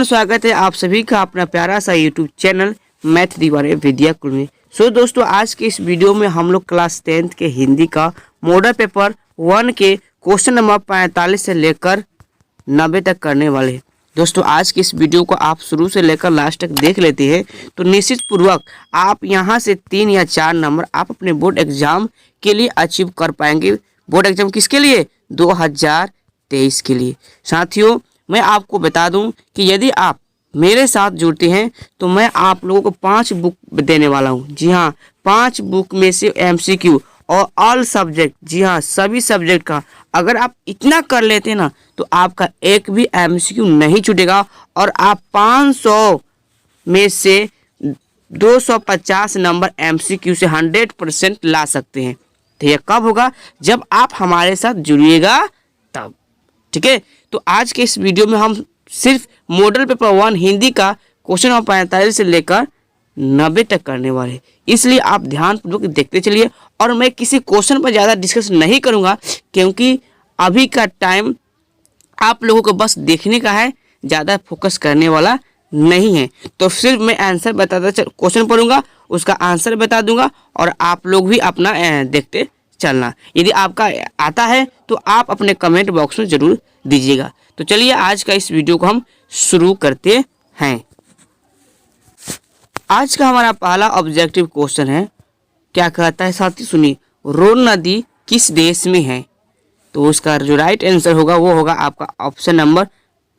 स्वागत है आप सभी का अपना प्यारा सा यूट्यूब चैनल मैथ दीवाने विद्याकुल में। दोस्तों आज के इस वीडियो में हम लोग क्लास 10th के हिंदी का मॉडल पेपर 1 के क्वेश्चन नंबर 45 से लेकर 90 तक करने वाले हैं। दोस्तों आज की इस वीडियो को आप शुरू से लेकर लास्ट तक देख लेते हैं तो निश्चित पूर्वक आप यहां से 3 या 4 नंबर आप अपने बोर्ड एग्जाम के लिए अचीव कर पाएंगे। बोर्ड एग्जाम किसके लिए? 2023 के लिए। साथियों मैं आपको बता दूं कि यदि आप मेरे साथ जुड़ते हैं तो मैं आप लोगों को 5 बुक देने वाला हूं। जी हाँ, 5 बुक में से MCQ और ऑल सब्जेक्ट, जी हाँ सभी सब्जेक्ट का अगर आप इतना कर लेते हैं ना तो आपका एक भी MCQ नहीं छूटेगा और आप 500 में से 250 नंबर MCQ से 100% ला सकते हैं। तो यह कब होगा? जब आप हमारे साथ जुड़िएगा तब। ठीक है, तो आज के इस वीडियो में हम सिर्फ मॉडल पेपर 1 हिंदी का क्वेश्चन नंबर 45 से लेकर 90 तक करने वाले हैं, इसलिए आप ध्यानपूर्वक देखते चलिए। और मैं किसी क्वेश्चन पर ज़्यादा डिस्कस नहीं करूंगा क्योंकि अभी का टाइम आप लोगों को बस देखने का है, ज़्यादा फोकस करने वाला नहीं है। तो सिर्फ मैं आंसर बताता क्वेश्चन पढ़ूंगा, उसका आंसर बता दूंगा और आप लोग भी अपना देखते चलना। यदि आपका आता है तो आप अपने कमेंट बॉक्स में ज़रूर दीजिएगा। तो चलिए आज का इस वीडियो को हम शुरू करते हैं। आज का हमारा पहला ऑब्जेक्टिव क्वेश्चन है, क्या कहता है साथी सुनिए, रोन नदी किस देश में है? तो उसका जो राइट आंसर होगा वो होगा आपका ऑप्शन नंबर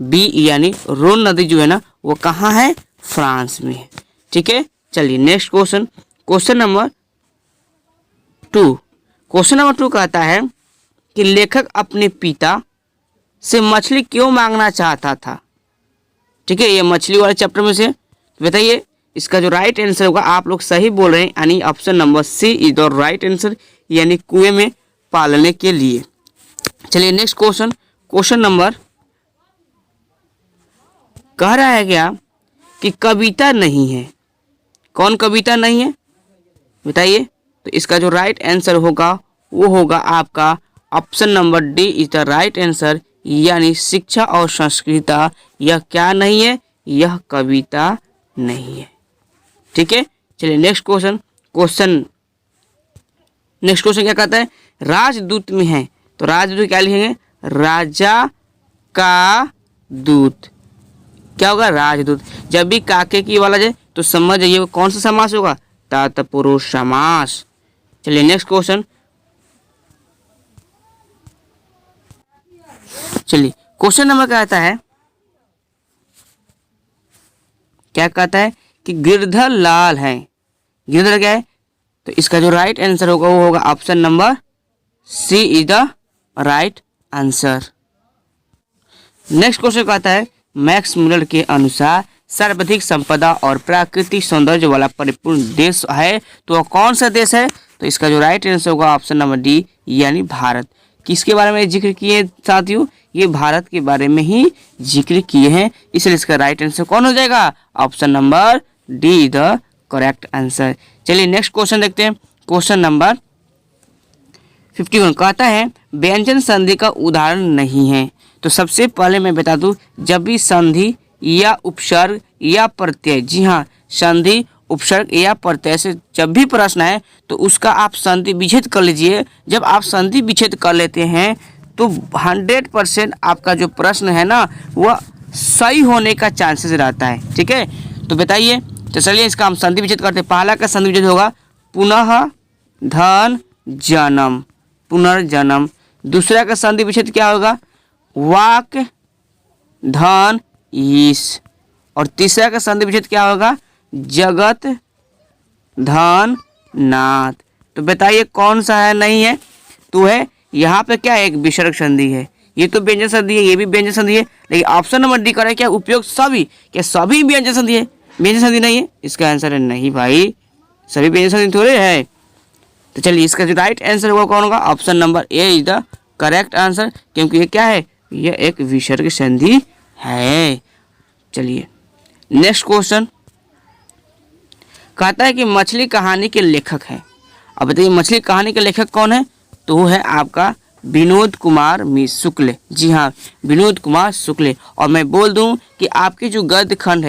बी, यानी रोन नदी जो है ना वो कहाँ है? फ्रांस में है। ठीक है, चलिए next question, question number 2। Question number 2 कहता है कि लेखक अपने पिता से मछली क्यों मांगना चाहता था? ठीक है, ये मछली वाले चैप्टर में से बताइए। इसका जो राइट आंसर होगा, आप लोग सही बोल रहे हैं, यानी option number C is the right answer, यानी कुएं में पालने के लिए। चलिए नेक्स्ट क्वेश्चन, क्वेश्चन नंबर कह रहा है क्या कि कविता नहीं है। कौन कविता नहीं है बताइए? तो इसका जो राइट आंसर होगा वो होगा आपका option number D is the right answer, यानी शिक्षा और संस्कृति। यह क्या नहीं है? यह कविता नहीं है। ठीक है, चलिए नेक्स्ट क्वेश्चन, नेक्स्ट क्वेश्चन क्या कहता है? राजदूत में है, तो राजदूत क्या लिखेंगे? राजा का दूत। क्या होगा? राजदूत। जब भी काके की वाला जाए तो समझ जाइए वो कौन सा समास होगा? तत्पुरुष समास। चलिए नेक्स्ट क्वेश्चन, चलिए क्वेश्चन नंबर कहता है, क्या कहता है कि गिरधर लाल है। गिरधर क्या है? तो इसका जो राइट आंसर होगा वो होगा option number C is the right answer. Next question कहता है, मैक्स मुलर के अनुसार सर्वाधिक संपदा और प्राकृतिक सौंदर्य वाला परिपूर्ण देश है तो वह कौन सा देश है? तो इसका जो राइट आंसर होगा ऑप्शन नंबर डी, यानी भारत। किसके बारे में जिक्र किए साथियों? ये भारत के बारे में ही जिक्र किए हैं, इसलिए इसका राइट आंसर कौन हो जाएगा? Option number D the correct answer. चलिए नेक्स्ट क्वेश्चन देखते हैं, क्वेश्चन नंबर 51 कहता है व्यंजन संधि का उदाहरण नहीं है। तो सबसे पहले मैं बता दूं, जब भी संधि या उपसर्ग या प्रत्यय, जी हाँ संधि उपसर्ग या प्रत्यय से जब भी प्रश्न है तो उसका आप संधि विच्छेद कर लीजिए। जब आप संधि विच्छेद कर लेते हैं तो 100% आपका जो प्रश्न है ना वह सही होने का चांसेस रहता है। ठीक है, तो बताइए, तो चलिए इसका हम संधि विच्छेद करते हैं। पहला का संधि विच्छेद होगा पुनः धन जन्म, पुनर्जन्म। दूसरा का संधि विच्छेद क्या होगा? वाक धन ईश। और तीसरा का संधि विच्छेद क्या होगा? जगत धन नाथ। तो बताइए कौन सा है? नहीं है तो है यहाँ पे क्या है? एक विसर्ग संधि है, ये तो व्यंजन संधि है, ये भी व्यंजन संधि है, लेकिन ऑप्शन नंबर डी कर क्या उपयोग सभी, क्या सभी व्यंजन संधि है? व्यंजन संधि नहीं है, इसका आंसर है नहीं भाई, सभी व्यंजन संधि थोड़े है। तो चलिए इसका जो राइट आंसर होगा कौन होगा? Option number A is the correct answer, क्योंकि ये क्या है? यह एक विसर्ग संधि है। चलिए नेक्स्ट क्वेश्चन कहता है कि मछली कहानी के लेखक है। अब बताइए मछली कहानी के लेखक कौन है? तो वो है आपका विनोद कुमार शुक्ल। जी हाँ, विनोद कुमार शुक्ल। और मैं बोल दूं कि आपके जो गद्य खंड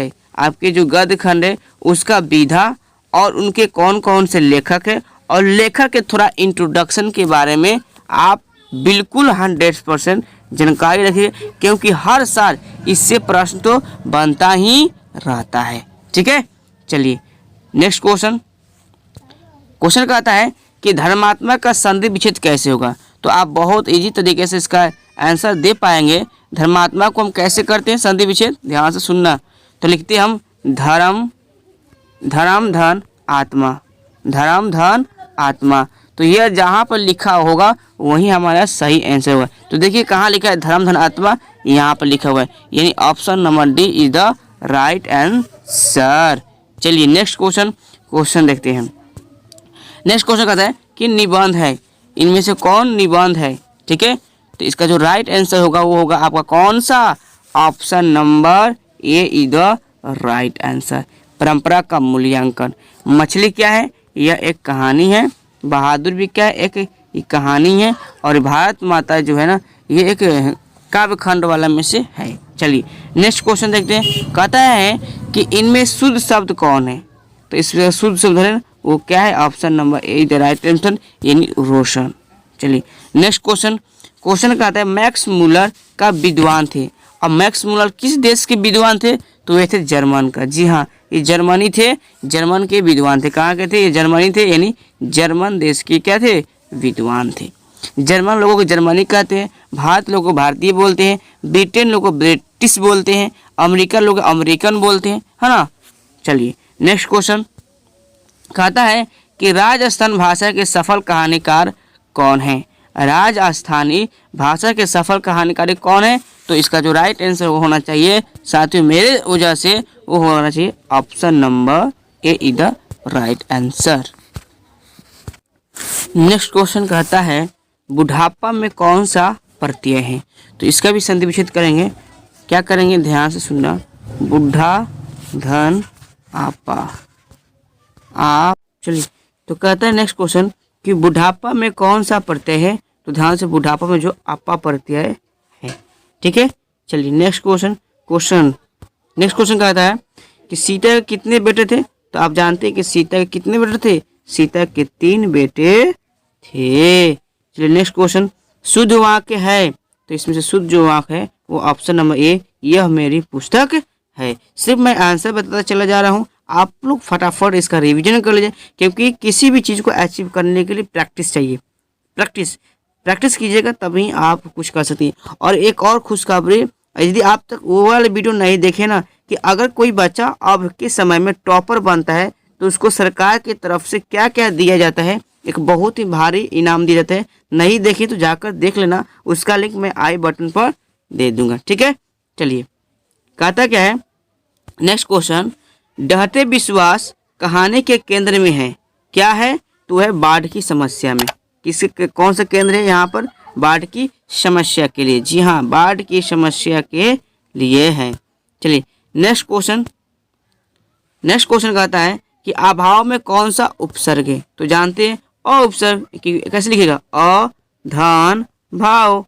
है उसका विधा और उनके कौन कौन से लेखक है और लेखक के थोड़ा इंट्रोडक्शन के बारे में आप बिल्कुल 100% जानकारी रखिए, क्योंकि हर साल इससे प्रश्न तो बनता ही रहता है। ठीक है, चलिए नेक्स्ट क्वेश्चन कहता है कि धर्मात्मक का संधि विच्छेद कैसे होगा। तो आप बहुत इजी तरीके से इसका आंसर दे पाएंगे। धर्मात्मक को हम कैसे करते हैं संधि विच्छेद, ध्यान से सुनना। तो लिखते हैं हम धर्म धन आत्मा। तो यह जहाँ पर लिखा होगा वही हमारा सही आंसर होगा। तो देखिए कहाँ लिखा है धर्म धन आत्मा, यहाँ पर लिखा हुआ है, यानी option number D is the right answer. चलिए नेक्स्ट क्वेश्चन देखते हैं। नेक्स्ट क्वेश्चन कहता है कि निबंध है, इनमें से कौन निबंध है। ठीक है, तो इसका जो राइट आंसर होगा वो होगा आपका कौन सा, option number A is the right answer. परंपरा का मूल्यांकन। मछली क्या है, यह एक कहानी है। बहादुर भी क्या है, एक कहानी है। और भारत माता जो है ना, ये एक काव्य खंड वाला में से है। चलिए नेक्स्ट क्वेश्चन देखते हैं। कहता है कि इनमें शुद्ध शब्द कौन है। तो इसमें शुद्ध शब्द है वो क्या है, option number A the right answer, यानी रोशन। चलिए नेक्स्ट क्वेश्चन कहता है मैक्स मूलर का विद्वान थे। और मैक्स मूलर किस देश के विद्वान थे, तो ये थे जर्मन का। जी हाँ, ये जर्मनी थे, जर्मन के विद्वान थे। कहाँ के थे, ये जर्मनी थे, यानी जर्मन देश के क्या थे, विद्वान थे। जर्मन लोगों को जर्मनी कहते हैं, भारत लोगों को भारतीय बोलते हैं, ब्रिटेन लोगों को ब्रिटिश बोलते हैं, अमेरिका लोग अमेरिकन बोलते हैं, है ना। चलिए नेक्स्ट क्वेश्चन कहता है कि राजस्थान भाषा के सफल कहानीकार कौन है। राजस्थानी भाषा के सफल कहानीकार कौन है, तो इसका जो राइट आंसर वो होना चाहिए साथियों मेरे वजह से वो होना चाहिए option number A is the right answer. Next question कहता है बुढ़ापा में कौन सा प्रत्यय है। तो इसका भी संधि विच्छेद करेंगे। क्या करेंगे, ध्यान से सुनना। बुढ़ा धन आपा आप। चलिए तो कहता है नेक्स्ट क्वेश्चन कि बुढ़ापा में कौन सा प्रत्यय है। तो ध्यान से, बुढ़ापा में जो आपा प्रत्यय है। ठीक है, चलिए नेक्स्ट क्वेश्चन कहता है कि सीता के कितने बेटे थे। तो आप जानते हैं कि सीता के कितने बेटे थे, सीता के 3 बेटे थे। चलिए नेक्स्ट क्वेश्चन शुद्ध वाक्य है। तो इसमें से शुद्ध जो वाक्य है वो ऑप्शन नंबर ए, यह मेरी पुस्तक है। सिर्फ मैं आंसर बताता चला जा रहा हूँ, आप लोग फटाफट इसका रिवीजन कर लीजिए, क्योंकि किसी भी चीज़ को अचीव करने के लिए प्रैक्टिस चाहिए। प्रैक्टिस कीजिएगा तभी आप कुछ कर सकते हैं। और एक और खुशखबरी, यदि आप तक वो वाले वीडियो नहीं देखे ना, कि अगर कोई बच्चा अब के समय में टॉपर बनता है तो उसको सरकार की तरफ से क्या क्या दिया जाता है, एक बहुत ही भारी इनाम दिया जाता है। नहीं देखे तो जाकर देख लेना, उसका लिंक मैं आई बटन पर दे दूंगा। ठीक है, चलिए कहता क्या है नेक्स्ट क्वेश्चन, डहते विश्वास कहानी के केंद्र में है। क्या है, तो है बाढ़ की समस्या में। कौन सा केंद्र है यहाँ पर, बाढ़ की समस्या के लिए। जी हाँ, बाढ़ की समस्या के लिए है। चलिए नेक्स्ट क्वेश्चन कहता है कि अभाव में कौन सा उपसर्ग है। तो जानते हैं अ उपसर्ग कैसे लिखेगा, अ धन भाव।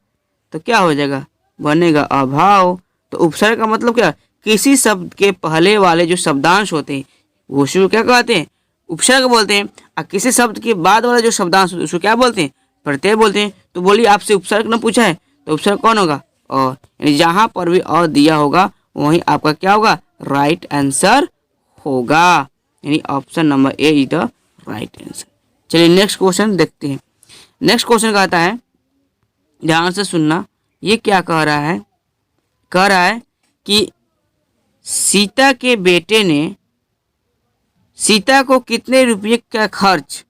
तो क्या हो जाएगा, बनेगा अभाव। तो उपसर्ग का मतलब क्या, किसी शब्द के पहले वाले जो शब्दांश होते हैं वो उसको क्या कहते हैं, उपसर्ग बोलते हैं। और किसी शब्द के बाद वाला जो शब्दांश होता है उसको क्या बोलते हैं, प्रत्यय बोलते हैं। तो बोलिए आपसे उपसर्ग न पूछा है तो उपसर्ग कौन होगा, अ। यानी जहाँ पर भी अ दिया होगा वहीं आपका क्या होगा, राइट आंसर होगा, यानी option number A is the right answer. चलिए नेक्स्ट क्वेश्चन देखते हैं। नेक्स्ट क्वेश्चन कहता है, ध्यान से सुनना, ये क्या कह रहा है, कह रहा है कि सीता के बेटे ने सीता को कितने रुपये का खर्च,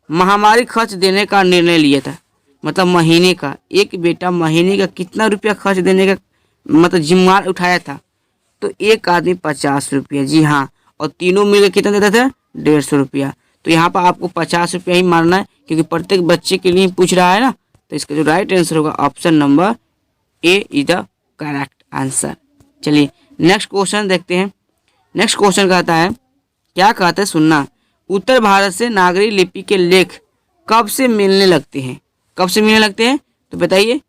महामारी खर्च देने का निर्णय लिया था। मतलब महीने का, एक बेटा महीने का कितना रुपया खर्च देने का मतलब जिम्मेवार उठाया था। तो एक आदमी 50 रुपया, जी हाँ, और तीनों मिलकर कितना देता था, 150 रुपया। तो यहाँ पर आपको 50 रुपया ही मारना है, क्योंकि प्रत्येक बच्चे के लिए पूछ रहा है ना। तो इसका जो राइट आंसर होगा option number A is the correct answer. चलिए नेक्स्ट क्वेश्चन देखते हैं। नेक्स्ट क्वेश्चन कहता है, क्या कहता है सुनना, उत्तर भारत से नागरी लिपि के लेख कब से मिलने लगते हैं। कब से मिलने लगते हैं, तो बताइए,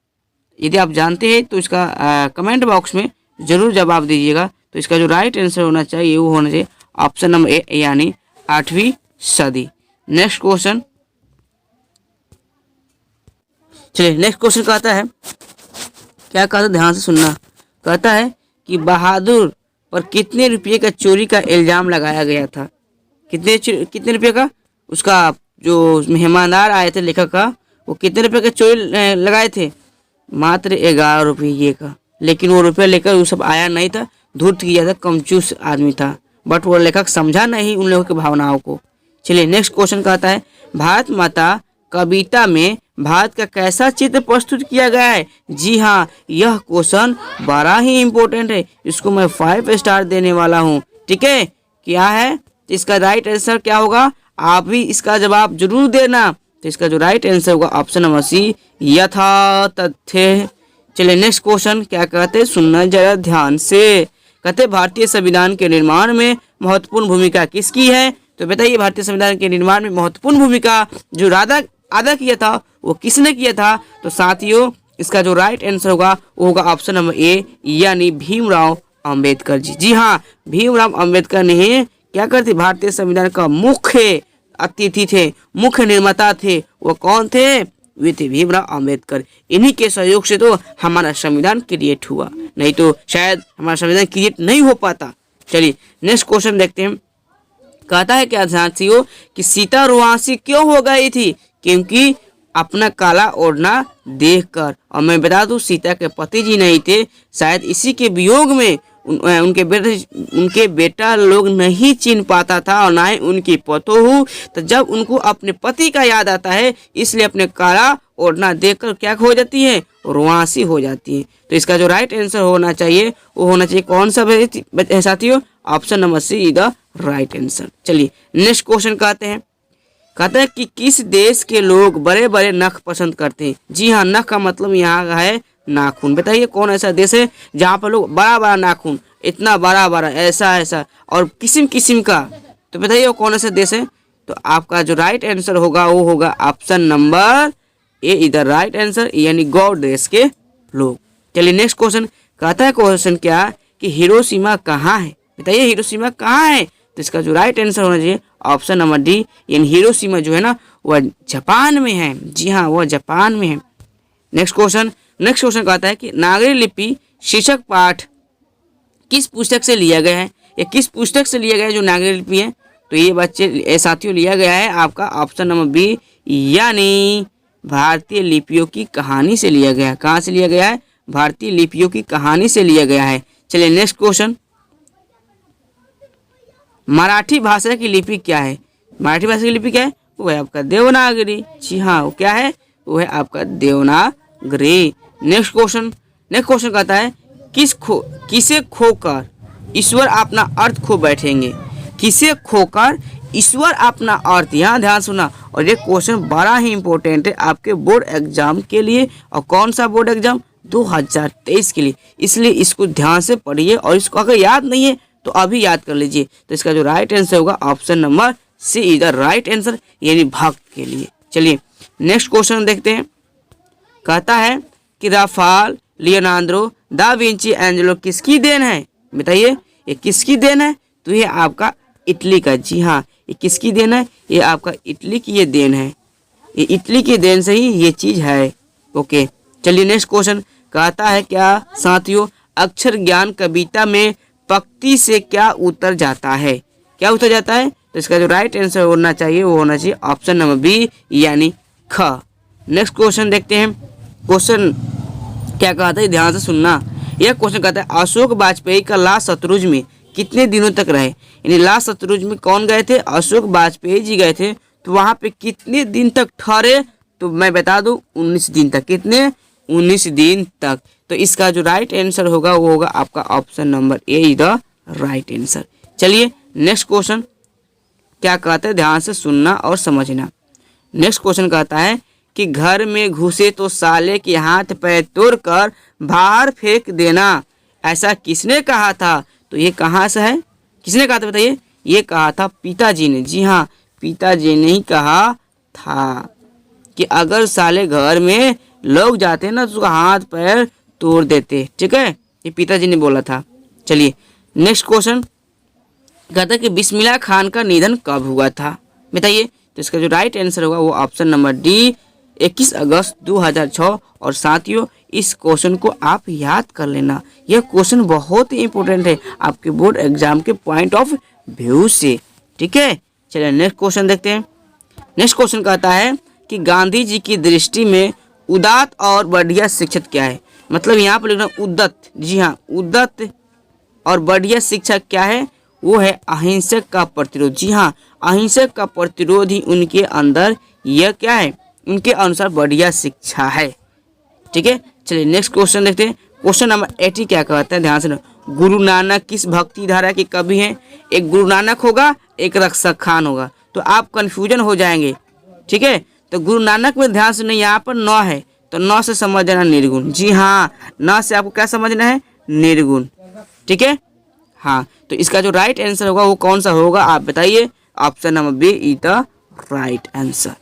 यदि आप जानते हैं तो इसका कमेंट बॉक्स में ज़रूर जवाब दीजिएगा। तो इसका जो राइट आंसर होना चाहिए वो होना चाहिए ऑप्शन नंबर ए, यानी 8वीं सदी। नेक्स्ट क्वेश्चन, चलिए नेक्स्ट क्वेश्चन कहता है, क्या कहता है, ध्यान से सुनना। कहता है कि बहादुर पर कितने रुपये का चोरी का इल्ज़ाम लगाया गया था? कितने रुपये का? उसका जो मेहमानदार आए थे लेखक का, वो कितने रुपये का चोरी लगाए थे? मात्र 11 रुपये का। लेकिन वो रुपया लेकर वो सब आया नहीं था, धूर्त किया था, कमचूस आदमी था। बट वो लेखक समझा नहीं उन लोगों की भावनाओं को। चलिए नेक्स्ट क्वेश्चन कहता है, भारत माता कविता में भारत का कैसा चित्र प्रस्तुत किया गया है? जी हाँ, यह क्वेश्चन बड़ा ही इम्पोर्टेंट है, इसको मैं 5 स्टार देने वाला हूँ। ठीक है, क्या है इसका राइट आंसर? क्या होगा? आप भी इसका जवाब जरूर देना। तो इसका जो राइट आंसर होगा ऑप्शन नंबर सी, यथा तथ्य। चलिए नेक्स्ट क्वेश्चन क्या कहते हैं, सुनना जरा ध्यान से। कहते भारतीय संविधान के निर्माण में महत्वपूर्ण भूमिका किसकी है? तो बताइए, भारतीय संविधान के निर्माण में महत्वपूर्ण भूमिका जो अदा किया था वो किसने किया था? तो साथियों, इसका जो राइट आंसर होगा वो होगा ऑप्शन नंबर ए, यानी भीमराव अंबेडकर जी। जी हाँ, भीमराव अंबेडकर ने क्या करते, भारतीय संविधान का मुख्य अतिथि थे, मुख्य निर्माता थे। वो कौन थे? वे थे भीमराव अंबेडकर। इन्हीं के सहयोग से तो हमारा संविधान क्रिएट हुआ, नहीं तो शायद हमारा संविधान क्रिएट नहीं हो पाता। चलिए नेक्स्ट क्वेश्चन देखते हैं। कहता है क्या साथियों कि सीता रुआंसी क्यों हो गई थी? क्योंकि अपना काला ओढ़ना देखकर। और मैं बता दूं, सीता के पति जी नहीं थे, शायद इसी के वियोग में उनके बेटा लोग नहीं चिन्ह पाता था और ना ही उनकी पतोहू। तो जब उनको अपने पति का याद आता है, इसलिए अपने काला ओढ़ना देखकर क्या हो जाती है? रुआंसी हो जाती है। तो इसका जो राइट आंसर होना चाहिए वो होना चाहिए कौन सा साथियों? Option number C is the right answer. चलिए नेक्स्ट क्वेश्चन कहते हैं कि किस देश के लोग बड़े बड़े नख पसंद करते हैं? जी हाँ, नख का मतलब यहाँ है नाखून। बताइए कौन ऐसा देश है जहाँ पर लोग बड़ा बड़ा नाखून, इतना बड़ा बड़ा, ऐसा और किस्म किस्म का? तो बताइए वो कौन ऐसा देश है? तो आपका जो राइट आंसर होगा वो होगा option number A is the right answer, यानी गौ देश के लोग। चलिए नेक्स्ट क्वेश्चन कहता है, क्वेश्चन क्या कि हिरोशिमा कहाँ है? बताइए हिरोशिमा कहाँ है? तो इसका जो राइट आंसर होना चाहिए ऑप्शन नंबर डी, यानी हिरोशिमा जो है ना वह जापान में है। जी हाँ, वह जापान में है। नेक्स्ट क्वेश्चन कहता है कि नागरी लिपि शीर्षक पाठ किस पुस्तक से लिया गया है? या किस पुस्तक से लिया गया है जो नागरी लिपि है? तो ये बच्चे साथियों लिया गया है आपका ऑप्शन नंबर बी, यानी भारतीय लिपियों की कहानी से लिया गया है। कहाँ से लिया गया है? भारतीय लिपियों की कहानी से लिया गया है। चलिए नेक्स्ट क्वेश्चन, मराठी भाषा की लिपि क्या है? मराठी भाषा की लिपि क्या है? वो है आपका देवनागरी। जी हाँ, वो क्या है? वो है आपका देवनागरी। नेक्स्ट क्वेश्चन कहता है किसे खोकर ईश्वर अपना अर्थ खो बैठेंगे? किसे खोकर ईश्वर अपना अर्थ, यहाँ ध्यान सुना। और ये क्वेश्चन बड़ा ही इंपॉर्टेंट है आपके बोर्ड एग्जाम के लिए। और कौन सा बोर्ड एग्जाम? 2023 के लिए। इसलिए इसको ध्यान से पढ़िए और इसको अगर याद नहीं है तो अभी याद कर लीजिए। तो इसका जो राइट आंसर होगा option number C is the right answer, यानी भक्त के लिए। चलिए नेक्स्ट क्वेश्चन देखते हैं। कहता है कि Rafale, Leonardo da Vinci, Angelo किसकी देन है? बताइए ये किसकी देन है? तो ये आपका इटली का। जी हाँ, ये किसकी देन है? ये आपका इटली की ये देन है। ये इटली की देन से ही ये चीज है। ओके, चलिए नेक्स्ट क्वेश्चन कहता है क्या साथियों, अक्षर ज्ञान कविता में पंक्ति से क्या उतर जाता है? क्या उतर जाता है? तो इसका जो राइट आंसर होना चाहिए वो होना चाहिए ऑप्शन नंबर बी, यानी ख। नेक्स्ट क्वेश्चन देखते हैं। क्वेश्चन क्या कहता है, ध्यान से सुनना। यह क्वेश्चन कहता है अशोक वाजपेयी का लाश शतरुंज में कितने दिनों तक रहे? यानी लाश शतरुंज में कौन गए थे? अशोक वाजपेयी जी गए थे। तो वहां पे कितने दिन तक ठहरे? तो मैं बता दूं 19 दिन तक। कितने? 19 दिन तक। तो इसका जो राइट आंसर होगा वो होगा आपका option number A is the right answer. चलिए नेक्स्ट क्वेश्चन क्या कहता है, ध्यान से सुनना और समझना। नेक्स्ट क्वेश्चन कहता है कि घर में घुसे तो साले के हाथ पैर तोड़कर बाहर फेंक देना, ऐसा किसने कहा था? तो ये कहाँ से है? किसने कहा था बताइए? ये कहा था पिताजी ने। जी हाँ, पिताजी ने ही कहा था कि अगर साले घर में लोग जाते हैं ना तो उसका हाथ पैर तोड़ देते। ठीक है, ये पिताजी ने बोला था। चलिए नेक्स्ट क्वेश्चन कहता है कि बिस्मिल्लाह खान का निधन कब हुआ था, बताइए। तो इसका जो राइट आंसर होगा वो ऑप्शन नंबर डी 21 अगस्त 2006। और साथियों इस क्वेश्चन को आप याद कर लेना, यह क्वेश्चन बहुत ही इंपॉर्टेंट है आपके बोर्ड एग्जाम के पॉइंट ऑफ व्यू से। ठीक है, चलिए नेक्स्ट क्वेश्चन देखते हैं। नेक्स्ट क्वेश्चन कहता है कि गांधी जी की दृष्टि में उदात्त और बढ़िया शिक्षक क्या है। मतलब यहाँ पर लिखना उद्दत, जी हाँ उद्दत और बढ़िया शिक्षा क्या है, वो है अहिंसक का प्रतिरोध। जी हाँ, अहिंसक का प्रतिरोध ही उनके अंदर यह क्या है, उनके अनुसार बढ़िया शिक्षा है। ठीक है, चलिए नेक्स्ट क्वेश्चन देखते हैं। क्वेश्चन नंबर 80 क्या कहता है, ध्यान से ना। गुरु नानक किस भक्ति धारा के कवि हैं। एक गुरु नानक होगा, एक रक्षक खान होगा, तो आप कंफ्यूजन हो जाएंगे। ठीक है, तो गुरु नानक में ध्यान से नहीं, यहाँ पर 9 है तो 9 से समझ जाना निर्गुण। जी हाँ, 9 से आपको क्या समझना है, निर्गुण। ठीक है, हाँ, तो इसका जो राइट आंसर होगा वो कौन सा होगा आप बताइए। Option number B is the right answer.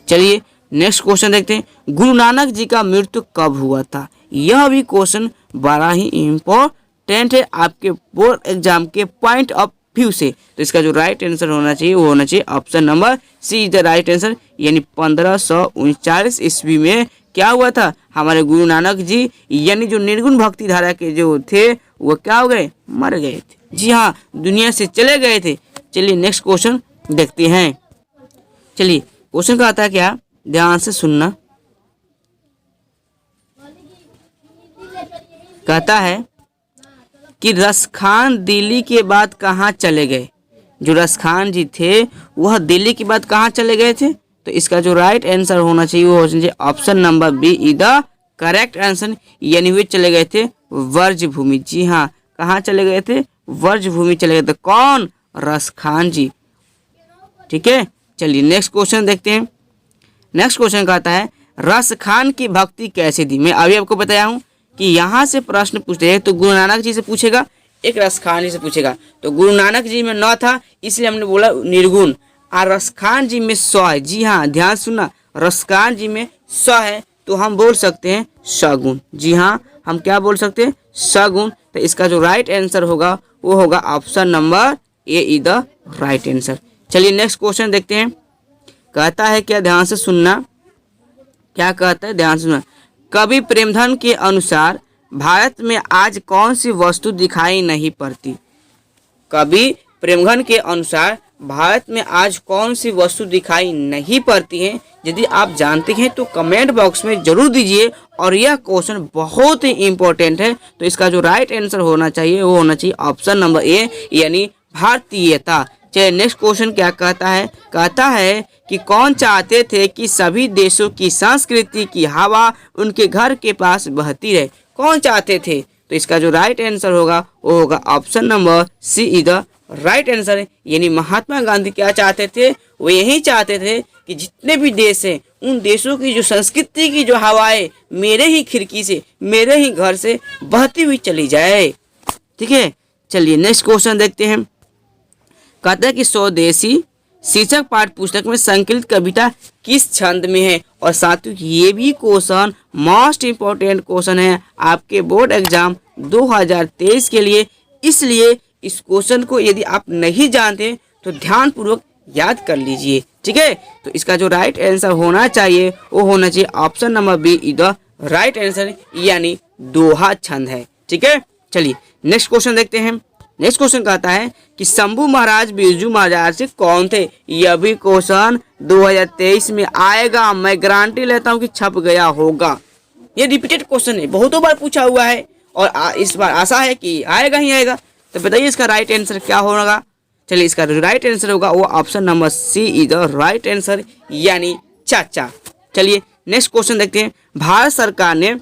चलिए नेक्स्ट क्वेश्चन देखते हैं। गुरु नानक जी का मृत्यु कब हुआ था। यह भी क्वेश्चन बड़ा ही इम्पोर्टेंट है आपके बोर्ड एग्जाम के पॉइंट ऑफ व्यू से। तो इसका जो राइट आंसर होना चाहिए वो होना चाहिए option number C is the right answer. यानी 1539 ईस्वी में क्या हुआ था, हमारे गुरु नानक जी यानी जो निर्गुण भक्ति धारा के जो थे वो क्या हो गए, मर गए थे। जी हाँ, दुनिया से चले गए थे। चलिए नेक्स्ट क्वेश्चन देखते हैं। चलिए क्वेश्चन का आता है क्या, ध्यान से सुनना। कहता है कि रसखान दिल्ली के बाद कहाँ चले गए। जो रसखान जी थे वह दिल्ली के बाद कहाँ चले गए थे। तो इसका जो राइट आंसर होना चाहिए वो होना चाहिए option number B is the correct answer. यानी वे चले गए थे वर्ज भूमि। जी हाँ, कहाँ चले गए थे, वर्ज भूमि चले गए थे। कौन, रसखान जी। ठीक है, चलिए नेक्स्ट क्वेश्चन देखते हैं। नेक्स्ट क्वेश्चन कहता है रसखान की भक्ति कैसे दी। मैं अभी आपको बताया हूँ कि यहाँ से प्रश्न पूछते हैं तो गुरु नानक जी से पूछेगा, एक रसखान जी से पूछेगा। तो गुरु नानक जी में 9 था इसलिए हमने बोला निर्गुण, और रसखान जी में 100 है। जी हाँ, ध्यान सुनना, रसखान जी में 100 है तो हम बोल सकते हैं सगुण। जी हाँ, हम क्या बोल सकते हैं, सगुण। तो इसका जो राइट आंसर होगा वो होगा option number A is the right answer. चलिए नेक्स्ट क्वेश्चन देखते हैं। कहता है क्या, ध्यान से सुनना, क्या कहता है, ध्यान से सुनना। कवि प्रेमधन के अनुसार भारत में आज कौन सी वस्तु दिखाई नहीं पड़ती। कवि प्रेमधन के अनुसार भारत में आज कौन सी वस्तु दिखाई नहीं पड़ती है। यदि आप जानते हैं तो कमेंट बॉक्स में जरूर दीजिए। और यह क्वेश्चन बहुत ही इंपॉर्टेंट है। तो इसका जो राइट आंसर होना चाहिए वो होना चाहिए ऑप्शन नंबर ए यानी भारतीयता। चलिए नेक्स्ट क्वेश्चन क्या कहता है। कहता है कि कौन चाहते थे कि सभी देशों की संस्कृति की हवा उनके घर के पास बहती रहे। कौन चाहते थे। तो इसका जो राइट आंसर होगा वो होगा option number C is the right answer. यानी महात्मा गांधी क्या चाहते थे, वो यही चाहते थे कि जितने भी देश हैं उन देशों की जो संस्कृति की जो हवाएं मेरे ही खिड़की से, मेरे ही घर से बहती हुई चली जाए। ठीक है, चलिए नेक्स्ट क्वेश्चन देखते हैं। कहता है कि स्वदेशी शीर्षक पाठ्य पुस्तक में संकलित कविता किस छंद में है। और साथियों ये भी क्वेश्चन मोस्ट इम्पोर्टेंट क्वेश्चन है आपके बोर्ड एग्जाम 2023 के लिए। इसलिए इस क्वेश्चन को यदि आप नहीं जानते तो ध्यानपूर्वक याद कर लीजिए। ठीक है, तो इसका जो राइट आंसर होना चाहिए वो होना चाहिए option number B is the right answer, यानी दोहा छंद है। ठीक है, चलिए नेक्स्ट क्वेश्चन देखते हैं। नेक्स्ट क्वेश्चन कहता है कि शंभू महाराज बिरजू महाराज से कौन थे। यह भी क्वेश्चन 2023 में आएगा, मैं गारंटी लेता हूं कि छप गया होगा। ये रिपीटेड क्वेश्चन है, बहुतों बार पूछा हुआ है और इस बार आशा है कि आएगा ही आएगा। तो बताइए इसका राइट आंसर क्या होगा। चलिए इसका राइट आंसर होगा वो option number C is the right answer, यानी चाचा। चलिए नेक्स्ट क्वेश्चन देखते हैं। भारत सरकार ने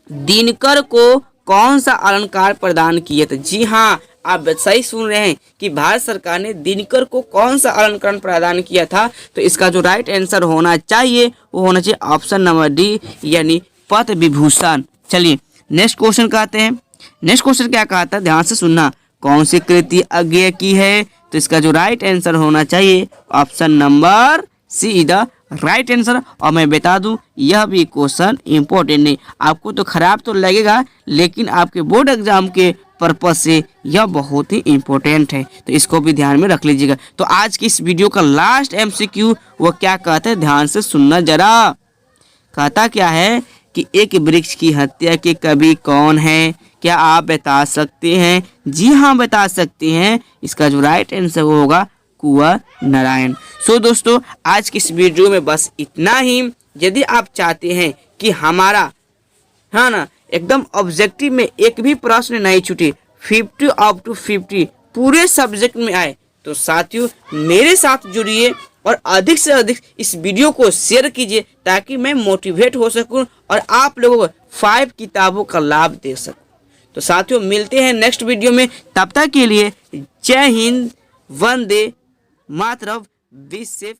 दिनकर को कौन सा अलंकार प्रदान किया था। जी हाँ, आप सही सुन रहे हैं कि भारत सरकार ने दिनकर को कौन सा अलंकरण प्रदान किया था। तो इसका जो राइट आंसर होना चाहिए वो होना चाहिए ऑप्शन नंबर डी, यानी पद्म विभूषण। चलिए नेक्स्ट क्वेश्चन कहते हैं। नेक्स्ट क्वेश्चन क्या कहता है, ध्यान से सुनना। कौन सी कृति अज्ञेय की है। तो इसका जो राइट आंसर होना चाहिए option number C is the right answer. और मैं बता दूं यह भी क्वेश्चन इंपॉर्टेंट नहीं, आपको तो खराब तो लगेगा लेकिन आपके बोर्ड एग्जाम के पर्पज से यह बहुत ही इंपॉर्टेंट है, तो इसको भी ध्यान में रख लीजिएगा। तो आज की इस वीडियो का लास्ट MCQ वो क्या कहता है, ध्यान से सुनना जरा। कहता क्या है कि एक वृक्ष की हत्या के कवि कौन है, क्या आप बता सकते हैं? जी हाँ बता सकते हैं। इसका जो राइट आंसर वो होगा कुंवर नारायण। सो दोस्तों आज की इस वीडियो में बस इतना ही। यदि आप चाहते हैं कि हमारा हाँ ना एकदम ऑब्जेक्टिव में एक भी प्रश्न नहीं छूटे, 50 अप टू 50 पूरे सब्जेक्ट में आए, तो साथियों मेरे साथ जुड़िए और अधिक से अधिक इस वीडियो को शेयर कीजिए ताकि मैं मोटिवेट हो सकूं और आप लोगों को 5 किताबों का लाभ दे सकूं। तो साथियों मिलते हैं नेक्स्ट वीडियो में, तब तक के लिए जय हिंद, वंदे मातरम, बी सेफ।